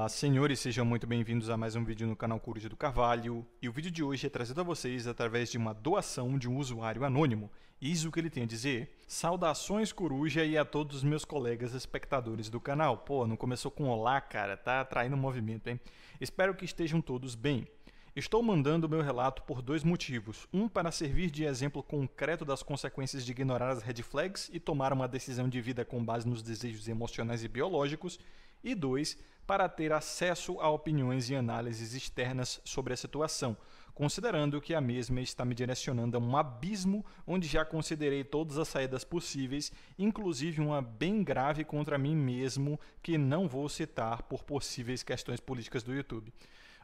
Olá, senhores, sejam muito bem-vindos a mais um vídeo no canal Coruja do Carvalho. E o vídeo de hoje é trazido a vocês através de uma doação de um usuário anônimo. Eis o que ele tem a dizer. Saudações, Coruja, e a todos os meus colegas espectadores do canal. Pô, não começou com olá, cara, tá atraindo movimento, hein? Espero que estejam todos bem. Estou mandando meu relato por dois motivos. Um, para servir de exemplo concreto das consequências de ignorar as red flags e tomar uma decisão de vida com base nos desejos emocionais e biológicos. E dois, para ter acesso a opiniões e análises externas sobre a situação, considerando que a mesma está me direcionando a um abismo onde já considerei todas as saídas possíveis, inclusive uma bem grave contra mim mesmo, que não vou citar por possíveis questões políticas do YouTube.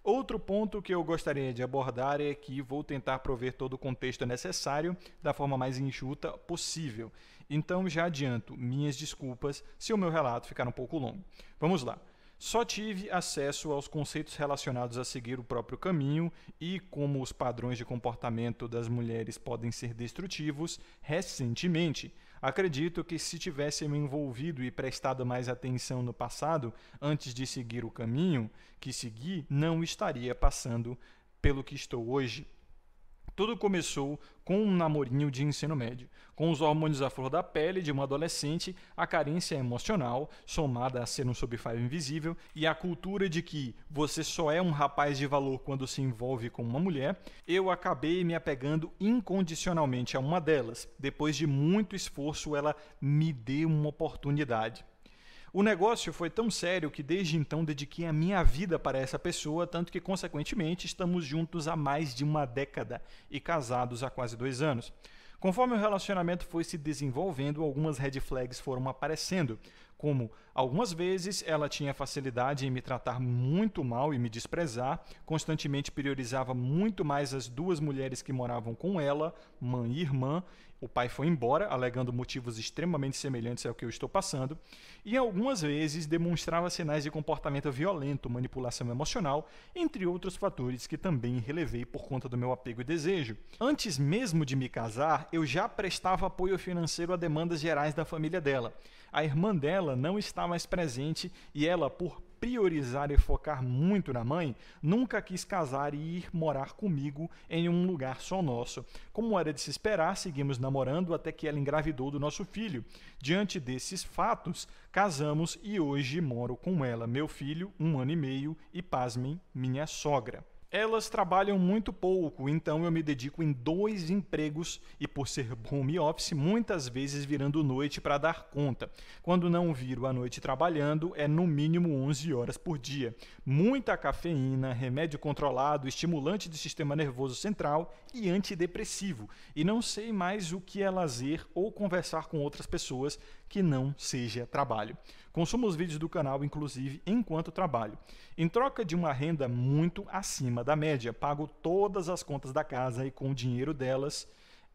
Outro ponto que eu gostaria de abordar é que vou tentar prover todo o contexto necessário da forma mais enxuta possível. Então já adianto minhas desculpas se o meu relato ficar um pouco longo. Vamos lá. Só tive acesso aos conceitos relacionados a seguir o próprio caminho e como os padrões de comportamento das mulheres podem ser destrutivos recentemente. Acredito que se tivesse me envolvido e prestado mais atenção no passado, antes de seguir o caminho que segui, não estaria passando pelo que estou hoje. Tudo começou com um namorinho de ensino médio. Com os hormônios à flor da pele de uma adolescente, a carência emocional, somada a ser um sub-5 invisível, e a cultura de que você só é um rapaz de valor quando se envolve com uma mulher, eu acabei me apegando incondicionalmente a uma delas. Depois de muito esforço, ela me deu uma oportunidade. O negócio foi tão sério que desde então dediquei a minha vida para essa pessoa, tanto que, consequentemente, estamos juntos há mais de uma década e casados há quase 2 anos. Conforme o relacionamento foi se desenvolvendo, algumas red flags foram aparecendo, como algumas vezes ela tinha facilidade em me tratar muito mal e me desprezar, constantemente priorizava muito mais as 2 mulheres que moravam com ela, mãe e irmã. O pai foi embora, alegando motivos extremamente semelhantes ao que eu estou passando, e algumas vezes demonstrava sinais de comportamento violento, manipulação emocional, entre outros fatores que também relevei por conta do meu apego e desejo. Antes mesmo de me casar, eu já prestava apoio financeiro a demandas gerais da família dela. A irmã dela não está mais presente e ela, por priorizar e focar muito na mãe, nunca quis casar e ir morar comigo em um lugar só nosso. Como era de se esperar, seguimos namorando até que ela engravidou do nosso filho. Diante desses fatos, casamos e hoje moro com ela, meu filho, 1 ano e meio, e pasmem, minha sogra. Elas trabalham muito pouco, então eu me dedico em 2 empregos e, por ser home office, muitas vezes virando noite para dar conta. Quando não viro a noite trabalhando, é no mínimo 11 horas por dia. Muita cafeína, remédio controlado, estimulante do sistema nervoso central e antidepressivo. E não sei mais o que é lazer ou conversar com outras pessoas que não seja trabalho. Consumo os vídeos do canal, inclusive, enquanto trabalho. Em troca de uma renda muito acima da média, pago todas as contas da casa e com o dinheiro delas,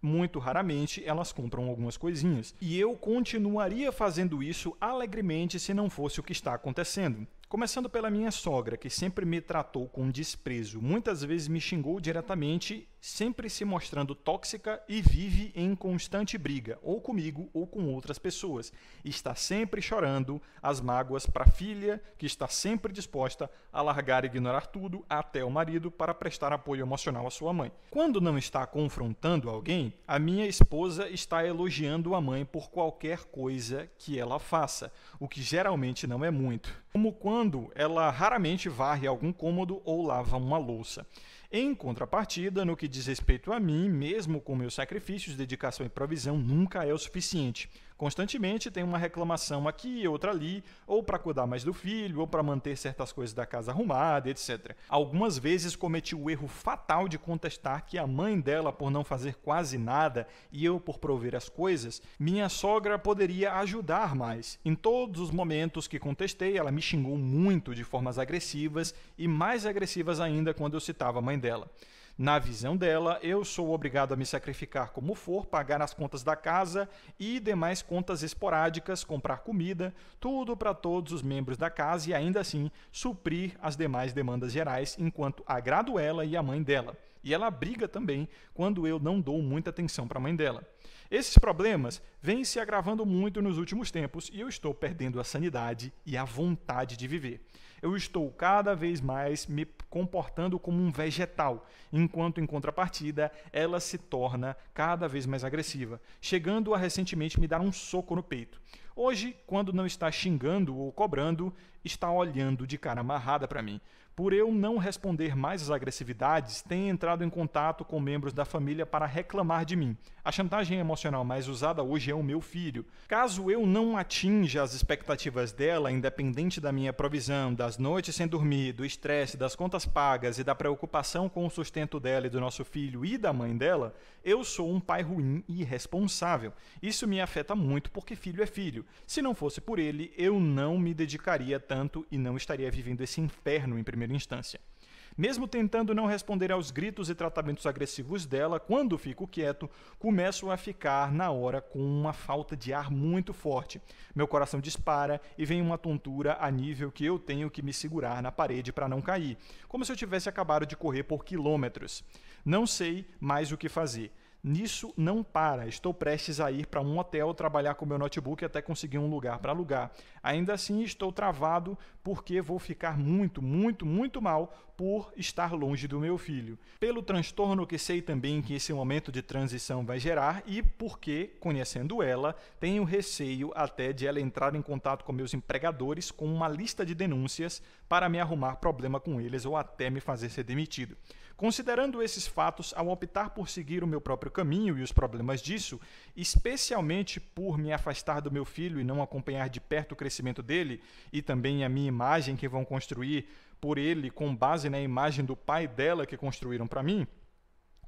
muito raramente, elas compram algumas coisinhas. E eu continuaria fazendo isso alegremente se não fosse o que está acontecendo. Começando pela minha sogra, que sempre me tratou com desprezo, muitas vezes me xingou diretamente, sempre se mostrando tóxica e vive em constante briga, ou comigo ou com outras pessoas. Está sempre chorando as mágoas para a filha, que está sempre disposta a largar e ignorar tudo, até o marido, para prestar apoio emocional à sua mãe. Quando não está confrontando alguém, a minha esposa está elogiando a mãe por qualquer coisa que ela faça, o que geralmente não é muito. Como quando ela raramente varre algum cômodo ou lava uma louça. Em contrapartida, no que diz respeito a mim, mesmo com meus sacrifícios, dedicação e provisão, nunca é o suficiente. Constantemente tem uma reclamação aqui e outra ali, ou para cuidar mais do filho, ou para manter certas coisas da casa arrumada, etc. Algumas vezes cometi o erro fatal de contestar que a mãe dela, por não fazer quase nada, e eu por prover as coisas, minha sogra poderia ajudar mais. Em todos os momentos que contestei, ela me xingou muito de formas agressivas, e mais agressivas ainda quando eu citava a mãe dela. Na visão dela, eu sou obrigado a me sacrificar como for, pagar as contas da casa e demais contas esporádicas, comprar comida, tudo para todos os membros da casa e ainda assim suprir as demais demandas gerais enquanto agrado ela e a mãe dela. E ela briga também quando eu não dou muita atenção para a mãe dela. Esses problemas vêm se agravando muito nos últimos tempos e eu estou perdendo a sanidade e a vontade de viver. eu estou cada vez mais me comportando como um vegetal, enquanto em contrapartida ela se torna cada vez mais agressiva, chegando a recentemente me dar um soco no peito. Hoje, quando não está xingando ou cobrando, está olhando de cara amarrada para mim. Por eu não responder mais às agressividades, tem entrado em contato com membros da família para reclamar de mim. A chantagem emocional mais usada hoje é o meu filho. Caso eu não atinja as expectativas dela, independente da minha provisão, das noites sem dormir, do estresse, das contas pagas e da preocupação com o sustento dela e do nosso filho e da mãe dela, eu sou um pai ruim e irresponsável. Isso me afeta muito porque filho é filho. Se não fosse por ele, eu não me dedicaria tanto e não estaria vivendo esse inferno em primeira instância. Mesmo tentando não responder aos gritos e tratamentos agressivos dela, quando fico quieto, começo a ficar na hora com uma falta de ar muito forte. Meu coração dispara e vem uma tontura a nível que eu tenho que me segurar na parede para não cair, como se eu tivesse acabado de correr por quilômetros. Não sei mais o que fazer. Nisso não para, estou prestes a ir para um hotel trabalhar com meu notebook até conseguir um lugar para alugar. Ainda assim estou travado porque vou ficar muito mal por estar longe do meu filho. Pelo transtorno que sei também que esse momento de transição vai gerar e porque, conhecendo ela, tenho receio até de ela entrar em contato com meus empregadores com uma lista de denúncias para me arrumar problema com eles ou até me fazer ser demitido. Considerando esses fatos, ao optar por seguir o meu próprio caminho e os problemas disso, especialmente por me afastar do meu filho e não acompanhar de perto o crescimento dele, e também a minha imagem que vão construir por ele com base na imagem do pai dela que construíram para mim,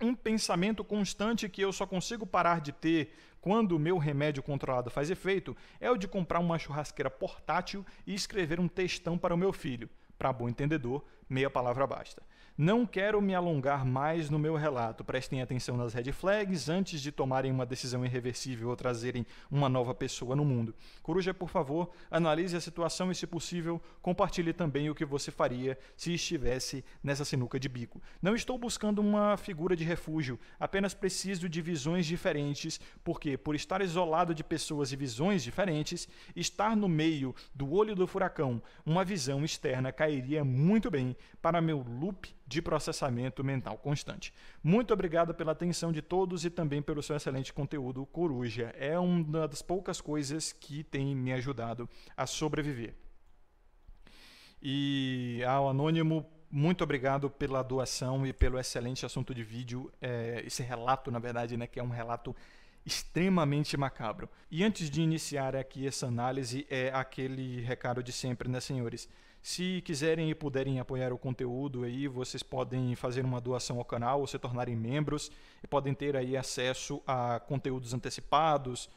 um pensamento constante que eu só consigo parar de ter quando o meu remédio controlado faz efeito é o de comprar uma churrasqueira portátil e escrever um textão para o meu filho. Para bom entendedor, meia palavra basta. Não quero me alongar mais no meu relato. Prestem atenção nas red flags antes de tomarem uma decisão irreversível ou trazerem uma nova pessoa no mundo. Coruja, por favor, analise a situação e, se possível, compartilhe também o que você faria se estivesse nessa sinuca de bico. Não estou buscando uma figura de refúgio, apenas preciso de visões diferentes, porque, por estar isolado de pessoas e visões diferentes, estar no meio do olho do furacão, uma visão externa cairia muito bem para meu loop de processamento mental constante. Muito obrigado pela atenção de todos e também pelo seu excelente conteúdo, Coruja. É uma das poucas coisas que tem me ajudado a sobreviver. E ao Anônimo, muito obrigado pela doação e pelo excelente assunto de vídeo. Esse relato, na verdade, né, que é um relato extremamente macabro. E antes de iniciar aqui essa análise, é aquele recado de sempre, né, senhores? Se quiserem e puderem apoiar o conteúdo aí, vocês podem fazer uma doação ao canal ou se tornarem membros e podem ter aí acesso a conteúdos antecipados,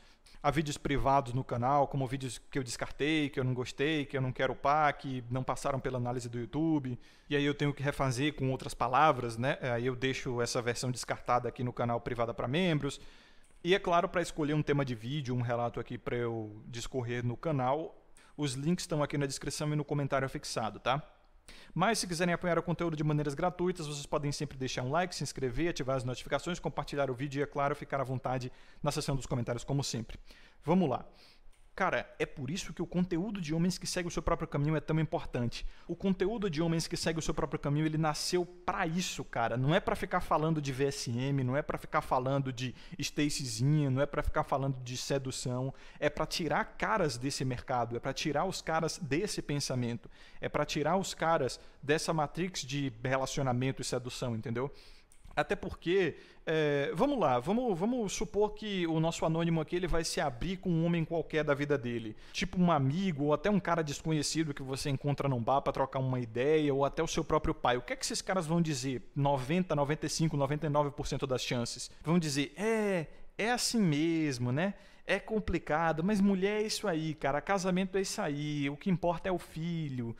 a vídeos privados no canal, como vídeos que eu descartei, que eu não gostei, que eu não quero upar, que não passaram pela análise do YouTube, e aí eu tenho que refazer com outras palavras, né? Aí eu deixo essa versão descartada aqui no canal privada para membros. E é claro, para escolher um tema de vídeo, um relato aqui para eu discorrer no canal, os links estão aqui na descrição e no comentário fixado, tá? Mas se quiserem apoiar o conteúdo de maneiras gratuitas, vocês podem sempre deixar um like, se inscrever, ativar as notificações, compartilhar o vídeo e, é claro, ficar à vontade na seção dos comentários, como sempre. Vamos lá. Cara, é por isso que o conteúdo de Homens que Seguem o Seu Próprio Caminho é tão importante. O conteúdo de Homens que Seguem o Seu Próprio Caminho, ele nasceu pra isso, cara. Não é pra ficar falando de VSM, não é pra ficar falando de Stacyzinha, não é pra ficar falando de sedução. É pra tirar caras desse mercado, é pra tirar os caras desse pensamento. É pra tirar os caras dessa matrix de relacionamento e sedução, entendeu? Até porque, vamos lá, vamos supor que o nosso anônimo aqui ele vai se abrir com um homem qualquer da vida dele. Tipo um amigo ou até um cara desconhecido que você encontra num bar para trocar uma ideia ou até o seu próprio pai. O que é que esses caras vão dizer? 90, 95, 99% das chances. Vão dizer, é assim mesmo, né? É complicado, mas mulher é isso aí, cara. Casamento é isso aí, o que importa é o filho.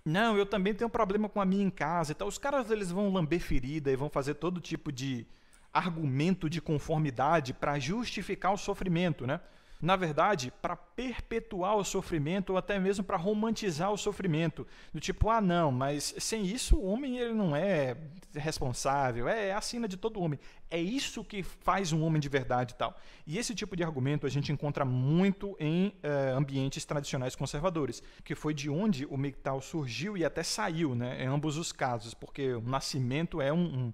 Não, eu também tenho problema com a minha em casa e tal. Os caras eles vão lamber ferida e vão fazer todo tipo de argumento de conformidade para justificar o sofrimento, né? na verdade, para perpetuar o sofrimento ou até mesmo para romantizar o sofrimento. Do tipo, ah, não, mas sem isso o homem ele não é responsável, é a sina de todo homem. É isso que faz um homem de verdade e tal. E esse tipo de argumento a gente encontra muito em ambientes tradicionais conservadores, que foi de onde o MGTOW surgiu e até saiu, né, em ambos os casos, porque o nascimento é um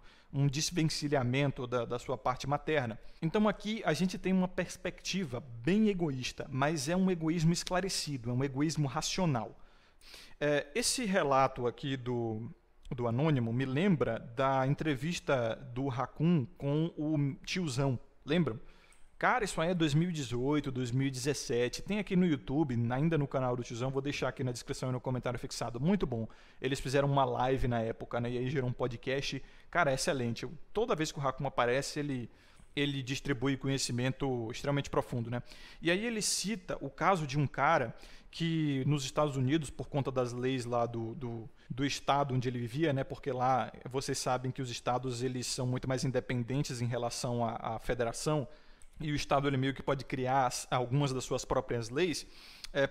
desvencilhamento da sua parte materna. Então aqui a gente tem uma perspectiva bem egoísta, mas é um egoísmo esclarecido, é um egoísmo racional. Esse relato aqui do Anônimo me lembra da entrevista do Raccoon com o tiozão, lembram? Cara, isso aí é 2018, 2017, tem aqui no YouTube, ainda no canal do tiozão, vou deixar aqui na descrição e no comentário fixado, muito bom. Eles fizeram uma live na época, né, e aí gerou um podcast, cara, excelente. Toda vez que o Raccoon aparece, ele distribui conhecimento extremamente profundo, né? E aí ele cita o caso de um cara que nos Estados Unidos, por conta das leis lá do estado onde ele vivia, né? Porque lá vocês sabem que os estados eles são muito mais independentes em relação à federação, e o estado ele meio que pode criar algumas das suas próprias leis.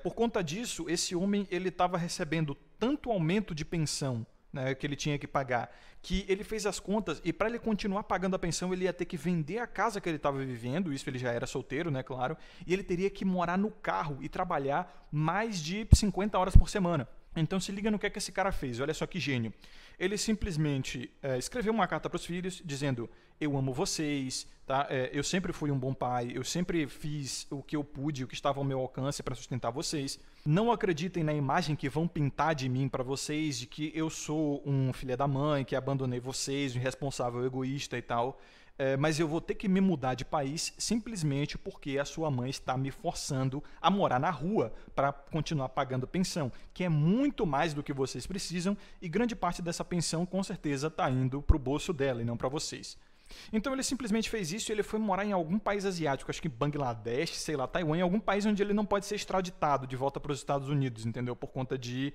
Por conta disso, esse homem ele estava recebendo tanto aumento de pensão, né, que ele tinha que pagar, que ele fez as contas e para ele continuar pagando a pensão ele ia ter que vender a casa que ele estava vivendo, isso ele já era solteiro, né, claro, e ele teria que morar no carro e trabalhar mais de 50 horas por semana. Então se liga no que é que esse cara fez, olha só que gênio. Ele simplesmente escreveu uma carta para os filhos dizendo: eu amo vocês, tá? Eu sempre fui um bom pai, eu sempre fiz o que eu pude, o que estava ao meu alcance para sustentar vocês. Não acreditem na imagem que vão pintar de mim para vocês, de que eu sou um filho da mãe, que abandonei vocês, um irresponsável, egoísta e tal. Mas eu vou ter que me mudar de país simplesmente porque a sua mãe está me forçando a morar na rua para continuar pagando pensão, que é muito mais do que vocês precisam e grande parte dessa pensão com certeza está indo para o bolso dela e não para vocês. Então ele simplesmente fez isso e ele foi morar em algum país asiático, acho que Bangladesh, sei lá, Taiwan, em algum país onde ele não pode ser extraditado de volta para os Estados Unidos, entendeu? Por conta de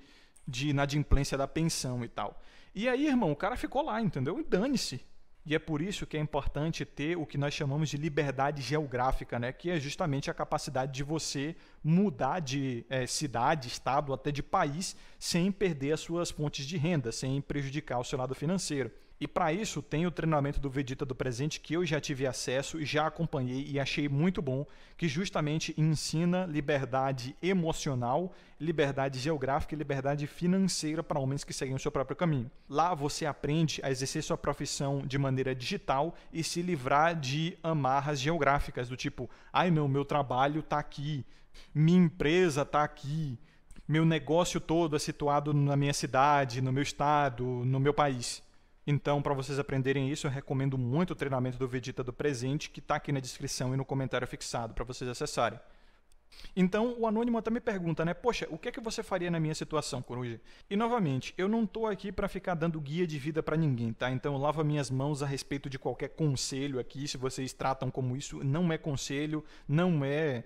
inadimplência da pensão e tal. E aí, irmão, o cara ficou lá, entendeu? E dane-se. E é por isso que é importante ter o que nós chamamos de liberdade geográfica, né? Que é justamente a capacidade de você mudar de cidade, estado, até de país, sem perder as suas fontes de renda, sem prejudicar o seu lado financeiro. E para isso tem o treinamento do Vegeta do Presente que eu já tive acesso e já acompanhei e achei muito bom, que justamente ensina liberdade emocional, liberdade geográfica e liberdade financeira para homens que seguem o seu próprio caminho. Lá você aprende a exercer sua profissão de maneira digital e se livrar de amarras geográficas, do tipo, ai não, meu trabalho está aqui, minha empresa está aqui, meu negócio todo é situado na minha cidade, no meu estado, no meu país. Então, para vocês aprenderem isso, eu recomendo muito o treinamento do Vegeta do Presente, que está aqui na descrição e no comentário fixado, para vocês acessarem. Então, o Anônimo até me pergunta, né? Poxa, o que é que você faria na minha situação, Coruja? E, novamente, eu não estou aqui para ficar dando guia de vida para ninguém, tá? Então, eu lavo minhas mãos a respeito de qualquer conselho aqui. Se vocês tratam como isso, não é conselho, não é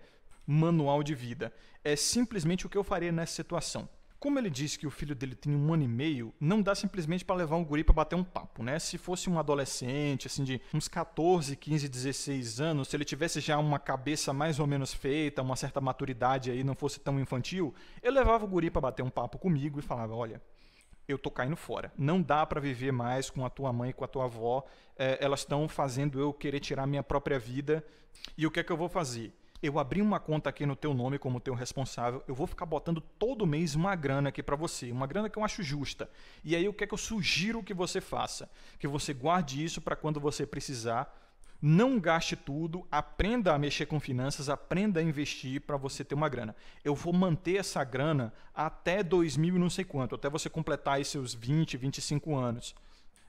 manual de vida. É simplesmente o que eu faria nessa situação. Como ele disse que o filho dele tem 1 ano e meio, não dá simplesmente para levar um guri para bater um papo, né? Se fosse um adolescente, assim, de uns 14, 15, 16 anos, se ele tivesse já uma cabeça mais ou menos feita, uma certa maturidade aí, não fosse tão infantil, eu levava o guri para bater um papo comigo e falava, olha, eu tô caindo fora. Não dá para viver mais com a tua mãe e com a tua avó. Elas estão fazendo eu querer tirar minha própria vida. E o que é que eu vou fazer? Eu abri uma conta aqui no teu nome como teu responsável, eu vou ficar botando todo mês uma grana aqui para você, uma grana que eu acho justa. E aí o que é que eu sugiro que você faça? Que você guarde isso para quando você precisar, não gaste tudo, aprenda a mexer com finanças, aprenda a investir para você ter uma grana. Eu vou manter essa grana até 2000 e não sei quanto, até você completar aí seus 20, 25 anos.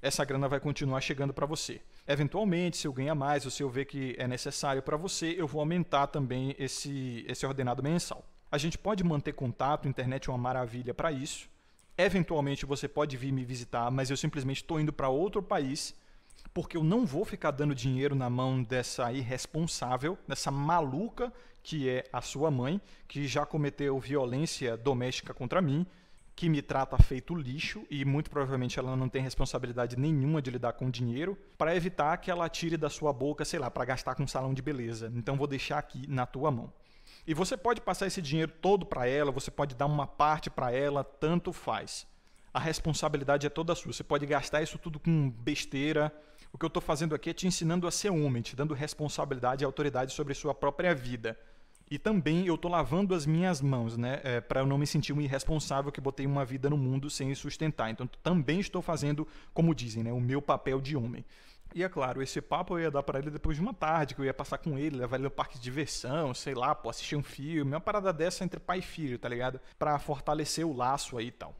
Essa grana vai continuar chegando para você. Eventualmente, se eu ganhar mais ou se eu ver que é necessário para você, eu vou aumentar também esse ordenado mensal. A gente pode manter contato, a internet é uma maravilha para isso. Eventualmente você pode vir me visitar, mas eu simplesmente estou indo para outro país, porque eu não vou ficar dando dinheiro na mão dessa irresponsável, dessa maluca que é a sua mãe, que já cometeu violência doméstica contra mim, que me trata feito lixo e muito provavelmente ela não tem responsabilidade nenhuma de lidar com dinheiro, para evitar que ela tire da sua boca, sei lá, para gastar com um salão de beleza. Então vou deixar aqui na tua mão. E você pode passar esse dinheiro todo para ela, você pode dar uma parte para ela, tanto faz. A responsabilidade é toda sua. Você pode gastar isso tudo com besteira. O que eu estou fazendo aqui é te ensinando a ser homem, te dando responsabilidade e autoridade sobre sua própria vida. E também eu estou lavando as minhas mãos, né? Para eu não me sentir um irresponsável que botei uma vida no mundo sem sustentar. Então também estou fazendo, como dizem, né? O meu papel de homem. E é claro, esse papo eu ia dar para ele depois de uma tarde, que eu ia passar com ele, levar ele no parque de diversão, sei lá, pô, assistir um filme, uma parada dessa entre pai e filho, tá ligado? Pra fortalecer o laço aí e tal.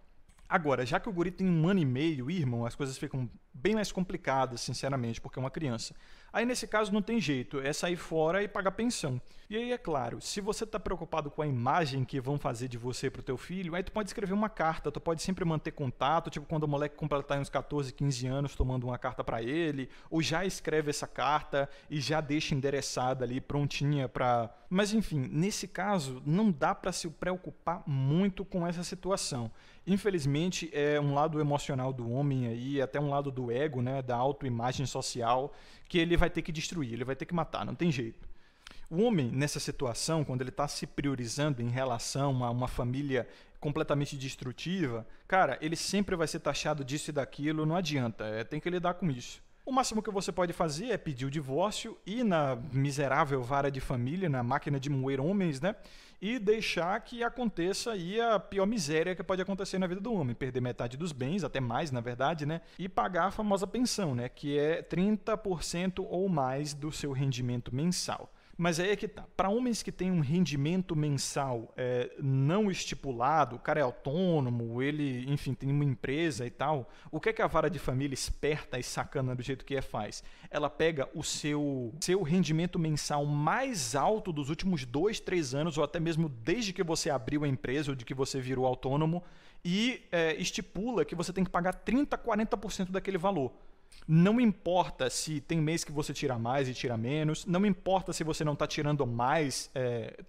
Agora, já que o guri tem 1 ano e meio, irmão, as coisas ficam bem mais complicadas, sinceramente, porque é uma criança. Aí, nesse caso, não tem jeito, é sair fora e pagar pensão. E aí, é claro, se você está preocupado com a imagem que vão fazer de você para o teu filho, aí tu pode escrever uma carta, tu pode sempre manter contato, tipo quando o moleque completar uns 14, 15 anos, tu manda uma carta para ele, ou já escreve essa carta e já deixa endereçada ali, prontinha para... Mas, enfim, nesse caso, não dá para se preocupar muito com essa situação. Infelizmente, é um lado emocional do homem aí, até um lado do ego, né, da autoimagem social, que ele vai ter que destruir, ele vai ter que matar, não tem jeito. O homem, nessa situação, quando ele está se priorizando em relação a uma família completamente destrutiva, cara, ele sempre vai ser taxado disso e daquilo, não adianta, tem que lidar com isso. O máximo que você pode fazer é pedir o divórcio, ir na miserável vara de família, na máquina de moer homens, né? E deixar que aconteça aí a pior miséria que pode acontecer na vida do homem. Perder metade dos bens, até mais, na verdade, né? E pagar a famosa pensão, né? Que é 30% ou mais do seu rendimento mensal. Mas aí é que tá. Para homens que têm um rendimento mensal não estipulado, o cara é autônomo, ele, enfim, tem uma empresa e tal, o que é que a vara de família esperta e sacana do jeito que faz? Ela pega o seu rendimento mensal mais alto dos últimos 2, 3 anos, ou até mesmo desde que você abriu a empresa ou de que você virou autônomo, e estipula que você tem que pagar 30%, 40% daquele valor. Não importa se tem mês que você tira mais e tira menos, não importa se você não está tirando mais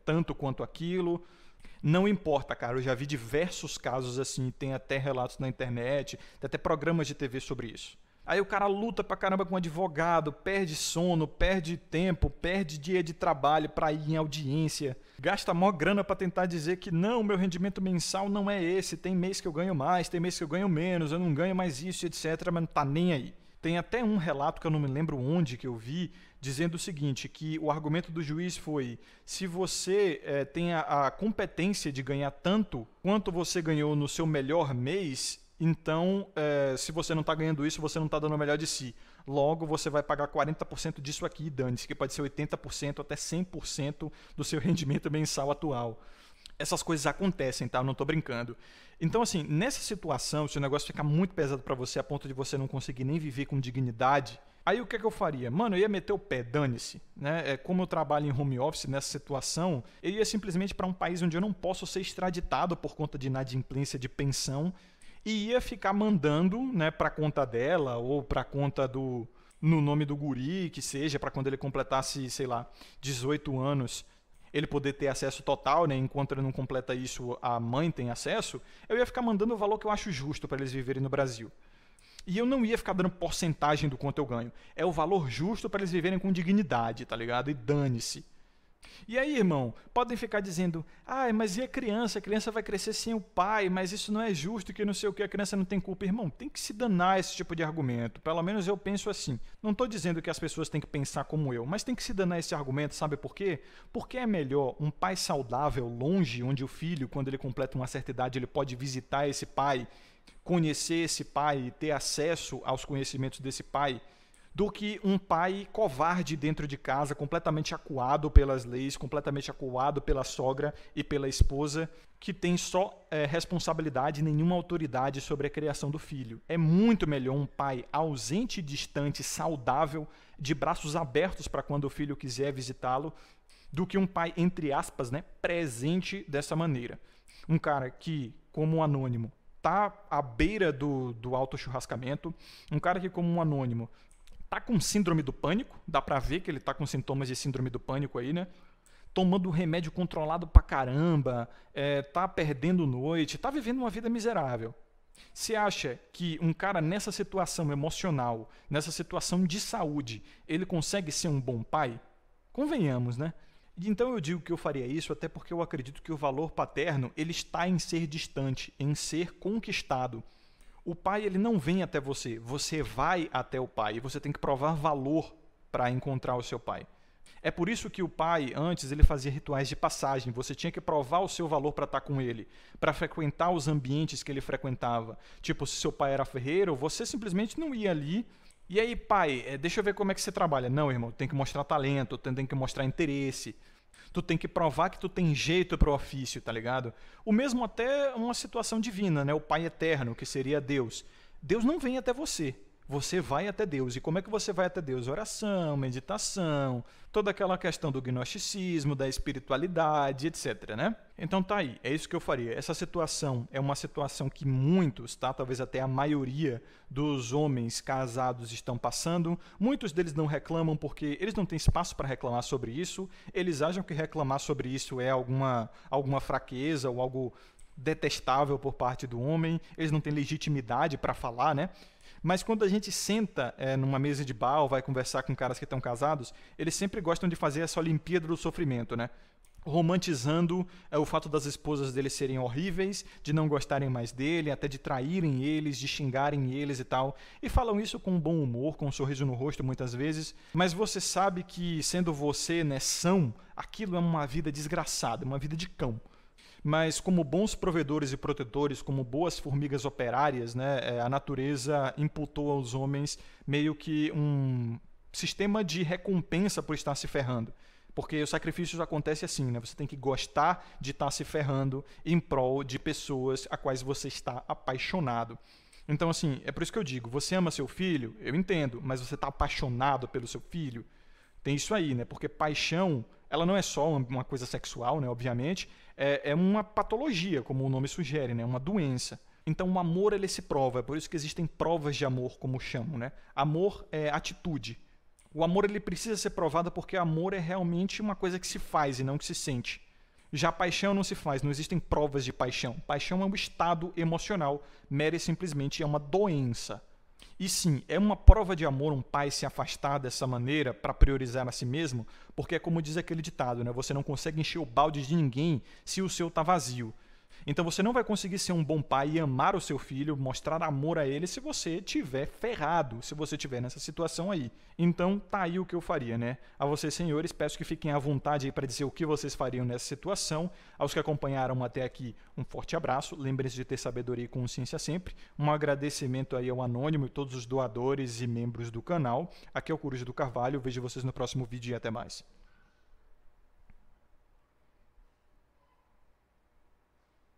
tanto quanto aquilo, não importa, cara, eu já vi diversos casos assim, tem até relatos na internet, tem até programas de TV sobre isso. Aí o cara luta pra caramba com um advogado, perde sono, perde tempo, perde dia de trabalho pra ir em audiência, gasta maior grana pra tentar dizer que não, meu rendimento mensal não é esse, tem mês que eu ganho mais, tem mês que eu ganho menos, eu não ganho mais isso, etc, mas não tá nem aí. Tem até um relato que eu não me lembro onde que eu vi, dizendo o seguinte, que o argumento do juiz foi, se você tem a competência de ganhar tanto quanto você ganhou no seu melhor mês, então, se você não está ganhando isso, você não está dando o melhor de si. Logo, você vai pagar 40% disso aqui, dane-se, que pode ser 80% até 100% do seu rendimento mensal atual. Essas coisas acontecem, tá? Eu não tô brincando. Então, assim, nessa situação, se o negócio ficar muito pesado pra você a ponto de você não conseguir nem viver com dignidade, aí o que é que eu faria? Mano, eu ia meter o pé, dane-se, né? Como eu trabalho em home office nessa situação, eu ia simplesmente para um país onde eu não posso ser extraditado por conta de inadimplência de pensão e ia ficar mandando, né, pra conta dela ou pra conta no nome do guri, que seja, pra quando ele completasse, sei lá, 18 anos, ele poder ter acesso total, né? Enquanto ele não completa isso, a mãe tem acesso, eu ia ficar mandando o valor que eu acho justo para eles viverem no Brasil. E eu não ia ficar dando porcentagem do quanto eu ganho. É o valor justo para eles viverem com dignidade, tá ligado? E dane-se. E aí, irmão, podem ficar dizendo, mas e a criança? A criança vai crescer sem o pai, mas isso não é justo, que não sei o que, a criança não tem culpa. Irmão, tem que se danar esse tipo de argumento. Pelo menos eu penso assim. Não estou dizendo que as pessoas têm que pensar como eu, mas tem que se danar esse argumento, sabe por quê? Porque é melhor um pai saudável longe, onde o filho, quando ele completa uma certa idade, ele pode visitar esse pai, conhecer esse pai e ter acesso aos conhecimentos desse pai, do que um pai covarde dentro de casa, completamente acuado pelas leis, completamente acuado pela sogra e pela esposa, que tem só responsabilidade e nenhuma autoridade sobre a criação do filho. É muito melhor um pai ausente, distante, saudável, de braços abertos para quando o filho quiser visitá-lo, do que um pai, entre aspas, né, presente dessa maneira. Um cara que, como um anônimo, está à beira do autochurrascamento, um cara que, como um anônimo, tá com síndrome do pânico, dá pra ver que ele tá com sintomas de síndrome do pânico aí, né? Tomando remédio controlado pra caramba, tá perdendo noite, tá vivendo uma vida miserável. Você acha que um cara nessa situação emocional, nessa situação de saúde, ele consegue ser um bom pai? Convenhamos, né? Então eu digo que eu faria isso até porque eu acredito que o valor paterno ele está em ser distante, em ser conquistado. O pai ele não vem até você, você vai até o pai e você tem que provar valor para encontrar o seu pai. É por isso que o pai, antes, ele fazia rituais de passagem. Você tinha que provar o seu valor para estar com ele, para frequentar os ambientes que ele frequentava. Tipo, se seu pai era ferreiro, você simplesmente não ia ali. E aí, pai, deixa eu ver como é que você trabalha. Não, irmão, tem que mostrar talento, tem que mostrar interesse. Tu tem que provar que tu tem jeito pro ofício, tá ligado? O mesmo até uma situação divina, né? O Pai Eterno, que seria Deus. Deus não vem até você. Você vai até Deus. E como é que você vai até Deus? Oração, meditação, toda aquela questão do gnosticismo, da espiritualidade, etc, né? Então tá aí, é isso que eu faria. Essa situação é uma situação que muitos, tá? Talvez até a maioria dos homens casados estão passando. Muitos deles não reclamam porque eles não têm espaço para reclamar sobre isso. Eles acham que reclamar sobre isso é alguma fraqueza ou algo detestável por parte do homem. Eles não têm legitimidade para falar, né? Mas quando a gente senta numa mesa de bar ou vai conversar com caras que estão casados, eles sempre gostam de fazer essa Olimpíada do Sofrimento, né? Romantizando o fato das esposas dele serem horríveis, de não gostarem mais dele, até de traírem eles, de xingarem eles e tal. E falam isso com um bom humor, com um sorriso no rosto muitas vezes. Mas você sabe que, sendo você, né, são, aquilo é uma vida desgraçada, uma vida de cão. Mas como bons provedores e protetores, como boas formigas operárias, né, a natureza imputou aos homens meio que um sistema de recompensa por estar se ferrando. Porque o sacrifício acontece assim, né? Você tem que gostar de estar se ferrando em prol de pessoas a quais você está apaixonado. Então, assim, é por isso que eu digo, você ama seu filho? Eu entendo, mas você está apaixonado pelo seu filho? Tem isso aí, né? Porque paixão, ela não é só uma coisa sexual, né? Obviamente, é uma patologia, como o nome sugere, né? Uma doença. Então o amor ele se prova, é por isso que existem provas de amor, como chamam, né? Amor é atitude. O amor ele precisa ser provado porque amor é realmente uma coisa que se faz e não que se sente. Já paixão não se faz, não existem provas de paixão. Paixão é um estado emocional, mera e simplesmente é uma doença. E sim, é uma prova de amor um pai se afastar dessa maneira para priorizar a si mesmo, porque é como diz aquele ditado, né? Você não consegue encher o balde de ninguém se o seu está vazio. Então você não vai conseguir ser um bom pai e amar o seu filho, mostrar amor a ele se você estiver ferrado, se você estiver nessa situação aí. Então tá aí o que eu faria, né? A vocês, senhores, peço que fiquem à vontade aí para dizer o que vocês fariam nessa situação. Aos que acompanharam até aqui, um forte abraço. Lembrem-se de ter sabedoria e consciência sempre. Um agradecimento aí ao Anônimo e todos os doadores e membros do canal. Aqui é o Coruja do Carvalho. Vejo vocês no próximo vídeo e até mais.